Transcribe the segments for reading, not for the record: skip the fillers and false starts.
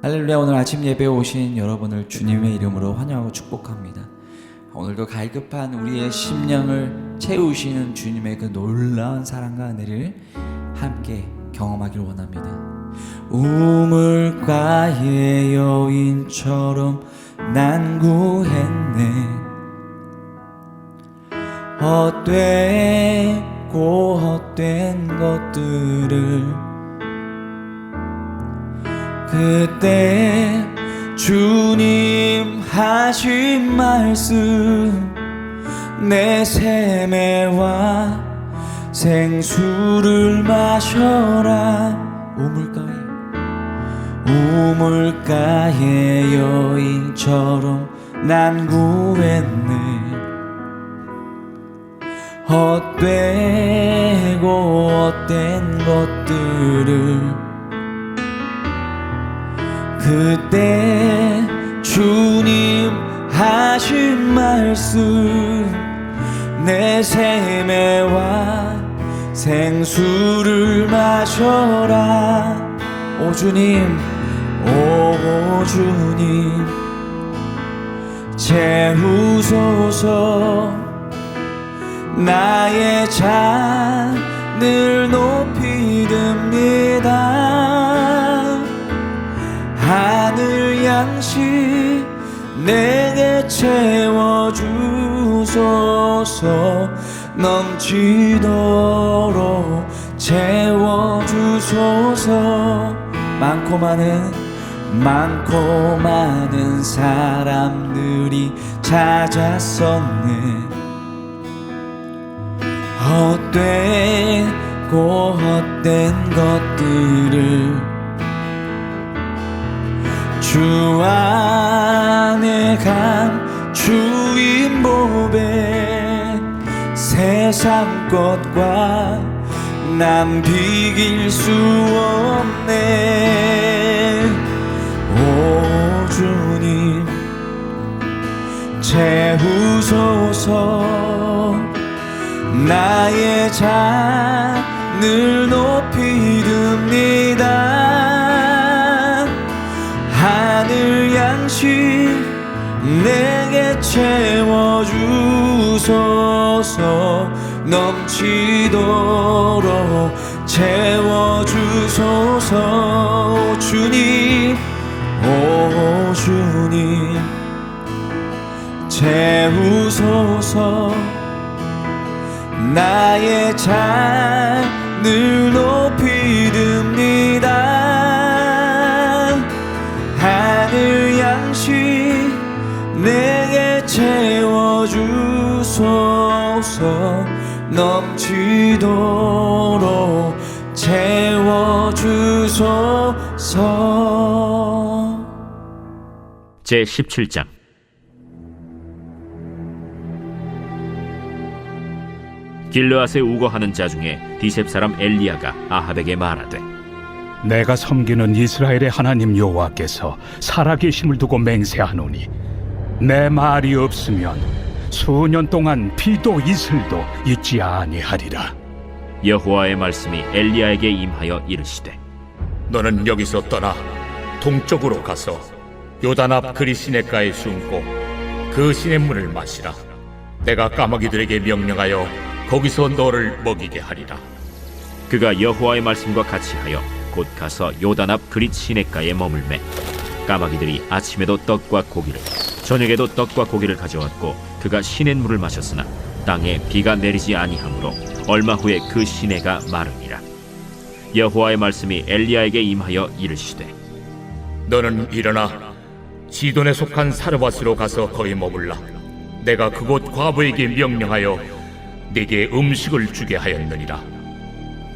할렐루야. 오늘 아침 예배에 오신 여러분을 주님의 이름으로 환영하고 축복합니다. 오늘도 갈급한 우리의 심령을 채우시는 주님의 그 놀라운 사랑과 은혜를 함께 경험하길 원합니다. 우물가의 여인처럼 난 구했네. 헛되고 헛된 것들을 그때 주님 하신 말씀, 내 샘에와 생수를 마셔라. 우물가의 여인처럼 난 구했네. 헛되고 헛된 것들을 그때 주님 하신 말씀, 내 샘에와 생수를 마셔라. 오 주님, 오 주님, 채우소서. 나의 잔을 높이 듭니다. 하늘 양식 내게 채워주소서. 넘치도록 채워주소서. 많고 많은 사람들이 찾았었네. 헛되고 헛된 것들을 주 안에 감추인 보배, 세상 것과 남 비길 수 없네. 오 주님, 채우소서. 나의 잔을 높이 듭니다. 하늘 양식 내게 채워주소서. 넘치도록 채워주소서. 주님, 오 주님, 채우소서. 나의 잔을 높이 듭니다. 하늘 양식 내게 채워주소서. 넘치도록 채워주소서. 제17장. 길르앗에 우거하는 자 중에 디셉 사람 엘리야가 아합에게 말하되, 내가 섬기는 이스라엘의 하나님 여호와께서 살아계심을 두고 맹세하노니 내 말이 없으면 수년 동안 비도 이슬도 있지 아니하리라. 여호와의 말씀이 엘리야에게 임하여 이르시되, 너는 여기서 떠나 동쪽으로 가서 요단 앞 그리 시냇가에 숨고 그 시냇물을 마시라. 내가 까마귀들에게 명령하여 거기서 너를 먹이게 하리라. 그가 여호와의 말씀과 같이 하여 곧 가서 요단 앞 그릿 시냇가에 머물매, 까마귀들이 아침에도 떡과 고기를, 저녁에도 떡과 고기를 가져왔고 그가 시냇물을 마셨으나 땅에 비가 내리지 아니하므로 얼마 후에 그 시내가 마르니라. 여호와의 말씀이 엘리야에게 임하여 이르시되, 너는 일어나 시돈에 속한 사르밧으로 가서 거기 머물라. 내가 그곳 과부에게 명령하여 네게 음식을 주게 하였느니라.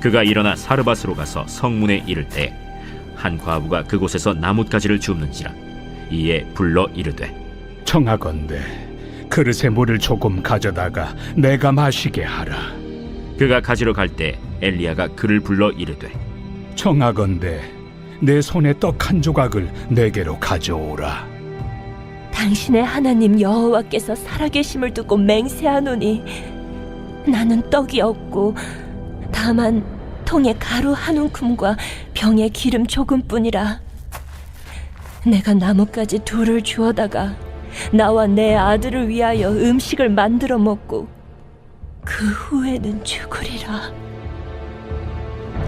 그가 일어나 사르밧으로 가서 성문에 이를 때 한 과부가 그곳에서 나뭇가지를 줍는지라. 이에 불러 이르되, 청하건대 그릇에 물을 조금 가져다가 내가 마시게 하라. 그가 가지러 갈 때 엘리야가 그를 불러 이르되, 청하건대 내 손에 떡 한 조각을 내게로 가져오라. 당신의 하나님 여호와께서 살아계심을 두고 맹세하노니 나는 떡이 없고 다만 통에 가루 한 움큼과 병에 기름 조금뿐이라. 내가 나뭇가지 둘을 주워다가 나와 내 아들을 위하여 음식을 만들어 먹고 그 후에는 죽으리라.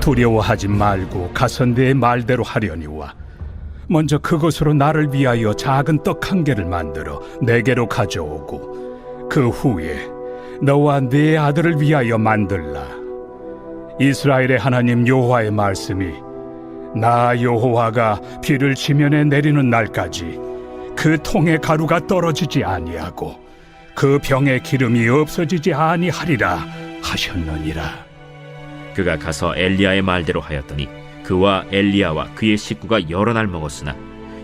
두려워하지 말고 가서 내 말대로 하려니와 먼저 그것으로 나를 위하여 작은 떡 한 개를 만들어 내게로 가져오고 그 후에 너와 네 아들을 위하여 만들라. 이스라엘의 하나님 여호와의 말씀이 나 여호와가 비를 지면에 내리는 날까지 그 통의 가루가 떨어지지 아니하고 그 병의 기름이 없어지지 아니하리라 하셨느니라. 그가 가서 엘리야의 말대로 하였더니 그와 엘리야와 그의 식구가 여러 날 먹었으나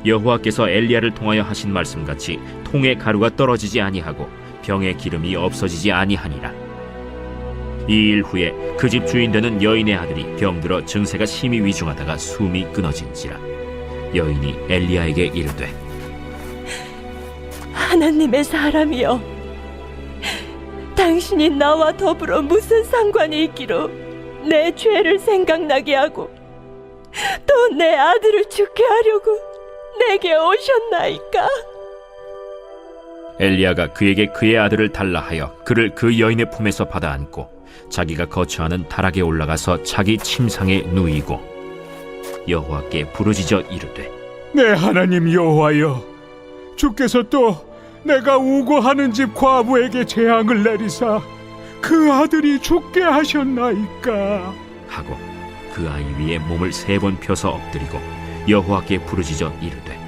여호와께서 엘리야를 통하여 하신 말씀같이 통의 가루가 떨어지지 아니하고 병의 기름이 없어지지 아니하니라. 이 일 후에 그 집 주인 되는 여인의 아들이 병들어 증세가 심히 위중하다가 숨이 끊어진지라. 여인이 엘리야에게 이르되 하나님의 사람이여, 당신이 나와 더불어 무슨 상관이 있기로 내 죄를 생각나게 하고 또 내 아들을 죽게 하려고 내게 오셨나이까? 엘리야가 그에게 그의 아들을 달라 하여 그를 그 여인의 품에서 받아 안고 자기가 거처하는 다락에 올라가서 자기 침상에 누이고 여호와께 부르짖어 이르되 내 하나님 여호와여, 주께서 또 내가 우고하는 집 과부에게 재앙을 내리사 그 아들이 죽게 하셨나이까? 하고 그 아이 위에 몸을 3번 펴서 엎드리고 여호와께 부르짖어 이르되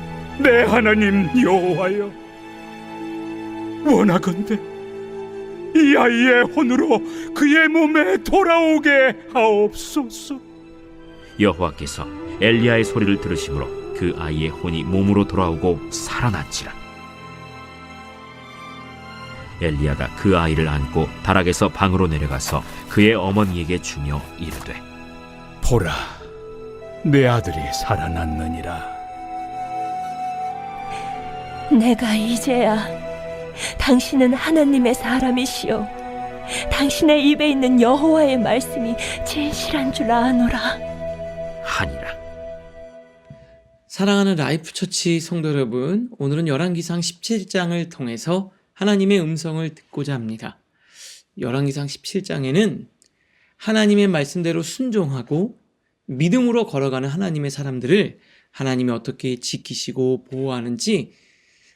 내 하나님 여호와여, 원하건대 이 아이의 혼으로 그의 몸에 돌아오게 하옵소서. 여호와께서 엘리야의 소리를 들으심으로 그 아이의 혼이 몸으로 돌아오고 살아났지라. 엘리야가 그 아이를 안고 다락에서 방으로 내려가서 그의 어머니에게 주며 이르되 보라, 내 아들이 살아났느니라. 내가 이제야 당신은 하나님의 사람이시오, 당신의 입에 있는 여호와의 말씀이 진실한 줄 아노라 하니라. 사랑하는 라이프 처치 성도 여러분, 오늘은 열왕기상 17장을 통해서 하나님의 음성을 듣고자 합니다. 열왕기상 17장에는 하나님의 말씀대로 순종하고 믿음으로 걸어가는 하나님의 사람들을 하나님이 어떻게 지키시고 보호하는지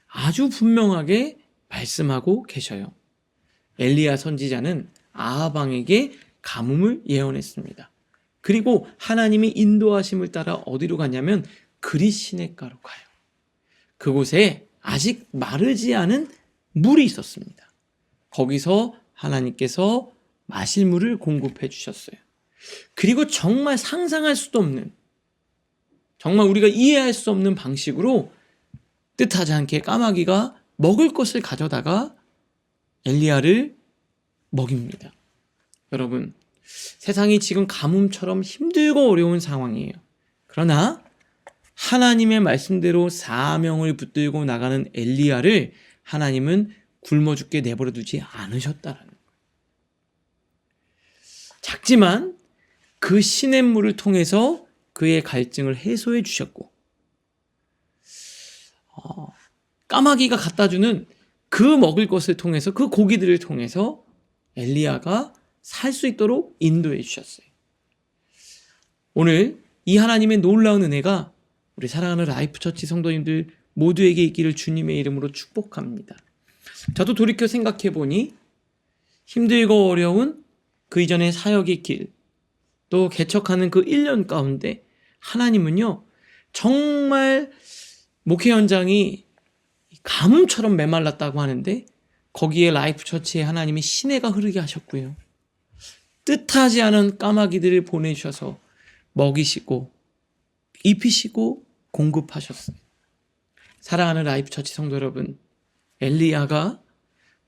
아주 분명하게 말씀하고 계셔요. 엘리야 선지자는 아합 왕에게 가뭄을 예언했습니다. 그리고 하나님이 인도하심을 따라 어디로 가냐면 그릿시네가로 가요. 그곳에 아직 마르지 않은 물이 있었습니다. 거기서 하나님께서 마실 물을 공급해 주셨어요. 그리고 정말 상상할 수도 없는, 정말 우리가 이해할 수 없는 방식으로 뜻하지 않게 까마귀가 먹을 것을 가져다가 엘리야를 먹입니다. 여러분, 세상이 지금 가뭄처럼 힘들고 어려운 상황이에요. 그러나 하나님의 말씀대로 사명을 붙들고 나가는 엘리야를 하나님은 굶어 죽게 내버려 두지 않으셨다라는 거예요. 작지만 그 시냇물을 통해서 그의 갈증을 해소해 주셨고, 까마귀가 갖다 주는 그 먹을 것을 통해서, 그 고기들을 통해서 엘리야가 살 수 있도록 인도해 주셨어요. 오늘 이 하나님의 놀라운 은혜가 우리 사랑하는 라이프 처치 성도님들 모두에게 있기를 주님의 이름으로 축복합니다. 저도 돌이켜 생각해 보니 힘들고 어려운 그 이전의 사역의 길, 또 개척하는 그 1년 가운데 하나님은요, 정말 목회 현장이 가뭄처럼 메말랐다고 하는데 거기에 라이프 처치에 하나님이 시내가 흐르게 하셨고요, 뜻하지 않은 까마귀들을 보내주셔서 먹이시고 입히시고 공급하셨어요. 사랑하는 라이프 처치 성도 여러분, 엘리야가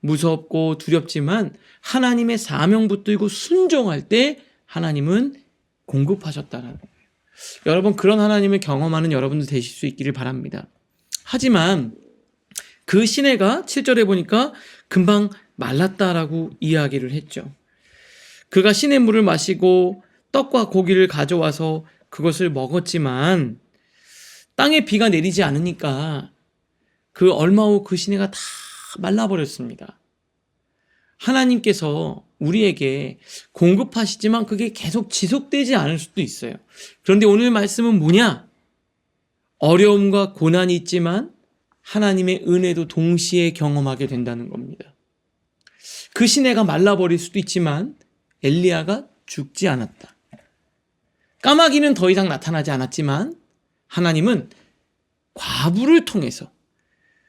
무섭고 두렵지만 하나님의 사명 붙들고 순종할 때 하나님은 공급하셨다라는 거예요. 여러분, 그런 하나님을 경험하는 여러분들 되실 수 있기를 바랍니다. 하지만 그 시내가 7절에 보니까 금방 말랐다라고 이야기를 했죠. 그가 시냇물을 마시고 떡과 고기를 가져와서 그것을 먹었지만 땅에 비가 내리지 않으니까 그 얼마 후 그 시내가 다 말라버렸습니다. 하나님께서 우리에게 공급하시지만 그게 계속 지속되지 않을 수도 있어요. 그런데 오늘 말씀은 뭐냐? 어려움과 고난이 있지만 하나님의 은혜도 동시에 경험하게 된다는 겁니다. 그 시내가 말라버릴 수도 있지만 엘리야가 죽지 않았다. 까마귀는 더 이상 나타나지 않았지만 하나님은 과부를 통해서,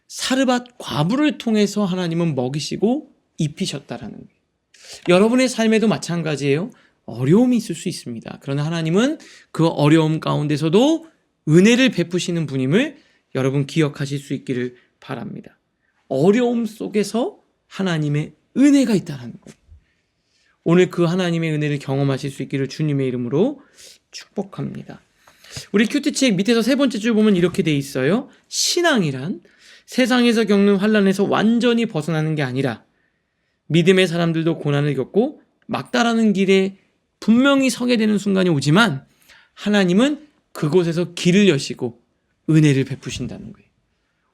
사르밧 과부를 통해서 하나님은 먹이시고 입히셨다라는 거예요. 여러분의 삶에도 마찬가지예요. 어려움이 있을 수 있습니다. 그러나 하나님은 그 어려움 가운데서도 은혜를 베푸시는 분임을 여러분 기억하실 수 있기를 바랍니다. 어려움 속에서 하나님의 은혜가 있다는 거예요. 오늘 그 하나님의 은혜를 경험하실 수 있기를 주님의 이름으로 축복합니다. 우리 큐티책 밑에서 세 번째 줄 보면 이렇게 돼 있어요. 신앙이란 세상에서 겪는 환난에서 완전히 벗어나는 게 아니라 믿음의 사람들도 고난을 겪고 막다라는 길에 분명히 서게 되는 순간이 오지만 하나님은 그곳에서 길을 여시고 은혜를 베푸신다는 거예요.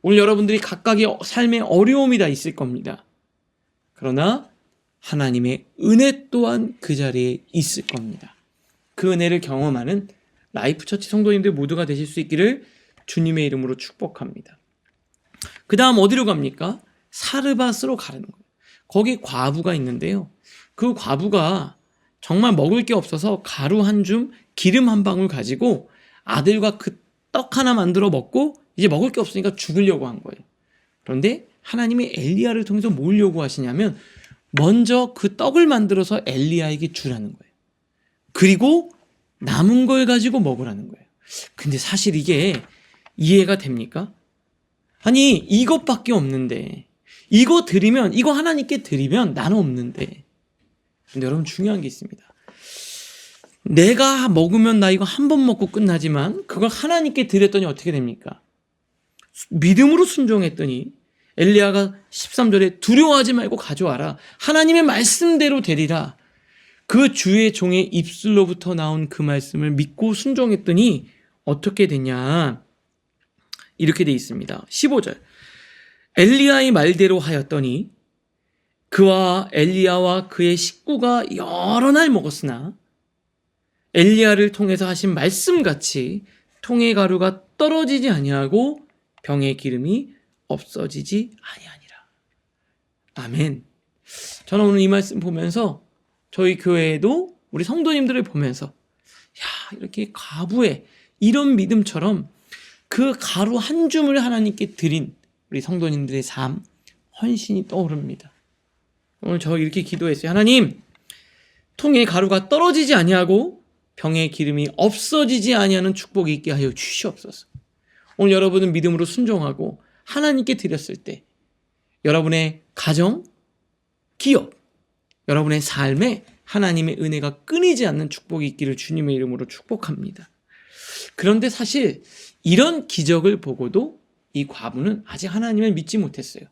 오늘 여러분들이 각각의 삶의 어려움이 다 있을 겁니다. 그러나 하나님의 은혜 또한 그 자리에 있을 겁니다. 그 은혜를 경험하는 라이프처치 성도님들 모두가 되실 수 있기를 주님의 이름으로 축복합니다. 그 다음 어디로 갑니까? 사르밧으로 가는 거예요. 거기 과부가 있는데요. 그 과부가 정말 먹을 게 없어서 가루 한 줌, 기름 한 방울 가지고 아들과 그 떡 하나 만들어 먹고 이제 먹을 게 없으니까 죽으려고 한 거예요. 그런데 하나님이 엘리야를 통해서 뭘 요구하시냐면 먼저 그 떡을 만들어서 엘리야에게 주라는 거예요. 그리고 남은 걸 가지고 먹으라는 거예요. 근데 사실 이게 이해가 됩니까? 아니 이것밖에 없는데 이거 드리면, 이거 하나님께 드리면 나는 없는데. 근데 여러분 중요한 게 있습니다. 내가 먹으면 나 이거 한 번 먹고 끝나지만 그걸 하나님께 드렸더니 어떻게 됩니까? 믿음으로 순종했더니 엘리야가 13절에 두려워하지 말고 가져와라. 하나님의 말씀대로 되리라. 그 주의 종의 입술로부터 나온 그 말씀을 믿고 순종했더니 어떻게 되냐? 이렇게 돼 있습니다. 15절. 엘리야의 말대로 하였더니 그와 엘리야와 그의 식구가 여러 날 먹었으나 엘리야를 통해서 하신 말씀같이 통의 가루가 떨어지지 아니하고 병의 기름이 없어지지 아니하니라. 아멘. 저는 오늘 이 말씀 보면서 저희 교회에도 우리 성도님들을 보면서 야, 이렇게 과부의 이런 믿음처럼 그 가루 한 줌을 하나님께 드린 우리 성도님들의 삶, 헌신이 떠오릅니다. 오늘 저 이렇게 기도했어요. 하나님, 통에 가루가 떨어지지 아니하고 병의 기름이 없어지지 아니하는 축복이 있게 하여 주시옵소서. 오늘 여러분은 믿음으로 순종하고 하나님께 드렸을 때 여러분의 가정, 기업, 여러분의 삶에 하나님의 은혜가 끊이지 않는 축복이 있기를 주님의 이름으로 축복합니다. 그런데 사실 이런 기적을 보고도 이 과부는 아직 하나님을 믿지 못했어요.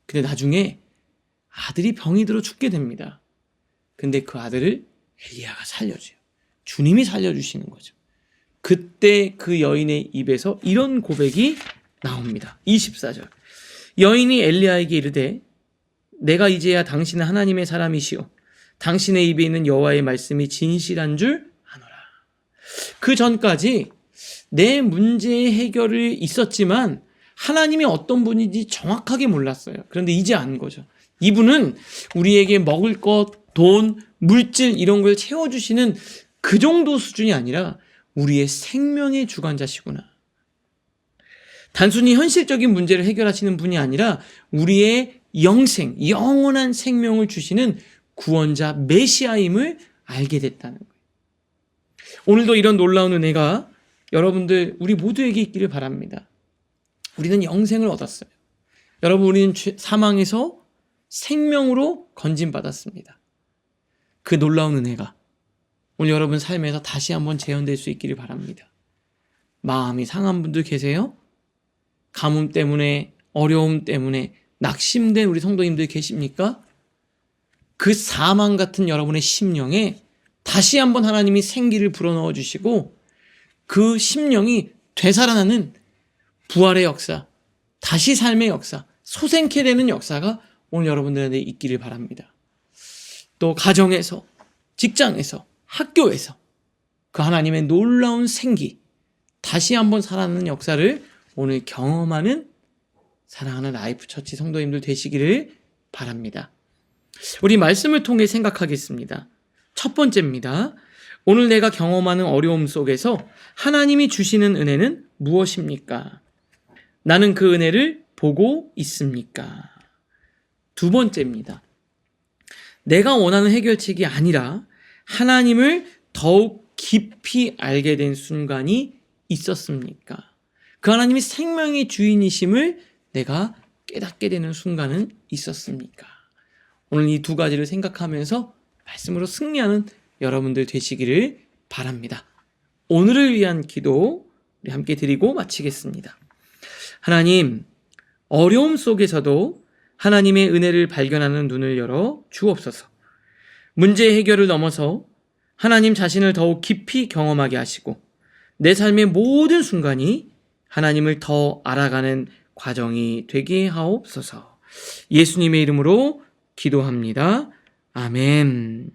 근데 나중에 아들이 병이 들어 죽게 됩니다. 근데 그 아들을 엘리야가 살려줘요. 주님이 살려주시는 거죠. 그때 그 여인의 입에서 이런 고백이 나옵니다. 24절. 여인이 엘리야에게 이르되 내가 이제야 당신은 하나님의 사람이시오. 당신의 입에 있는 여호와의 말씀이 진실한 줄 아노라. 그 전까지 내 문제의 해결이 있었지만 하나님이 어떤 분인지 정확하게 몰랐어요. 그런데 이제 안 거죠. 이분은 우리에게 먹을 것, 돈, 물질 이런 걸 채워주시는 그 정도 수준이 아니라 우리의 생명의 주관자시구나. 단순히 현실적인 문제를 해결하시는 분이 아니라 우리의 영생, 영원한 생명을 주시는 구원자 메시아임을 알게 됐다는 거예요. 오늘도 이런 놀라운 은혜가 여러분들 우리 모두에게 있기를 바랍니다. 우리는 영생을 얻었어요. 여러분, 우리는 사망에서 생명으로 건진받았습니다. 그 놀라운 은혜가 오늘 여러분 삶에서 다시 한번 재현될 수 있기를 바랍니다. 마음이 상한 분들 계세요? 가뭄 때문에, 어려움 때문에 낙심된 우리 성도님들 계십니까? 그 사망 같은 여러분의 심령에 다시 한번 하나님이 생기를 불어넣어 주시고 그 심령이 되살아나는 부활의 역사, 다시 삶의 역사, 소생케 되는 역사가 오늘 여러분들한테 있기를 바랍니다. 또 가정에서, 직장에서, 학교에서 그 하나님의 놀라운 생기, 다시 한번 살아나는 역사를 오늘 경험하는 사랑하는 라이프 처치 성도님들 되시기를 바랍니다. 우리 말씀을 통해 생각하겠습니다. 첫 번째입니다. 오늘 내가 경험하는 어려움 속에서 하나님이 주시는 은혜는 무엇입니까? 나는 그 은혜를 보고 있습니까? 두 번째입니다. 내가 원하는 해결책이 아니라 하나님을 더욱 깊이 알게 된 순간이 있었습니까? 그 하나님이 생명의 주인이심을 내가 깨닫게 되는 순간은 있었습니까? 오늘 이 두 가지를 생각하면서 말씀으로 승리하는 여러분들 되시기를 바랍니다. 오늘을 위한 기도 우리 함께 드리고 마치겠습니다. 하나님, 어려움 속에서도 하나님의 은혜를 발견하는 눈을 열어 주옵소서. 문제 해결을 넘어서 하나님 자신을 더욱 깊이 경험하게 하시고 내 삶의 모든 순간이 하나님을 더 알아가는 과정이 되게 하옵소서. 예수님의 이름으로 기도합니다. 아멘.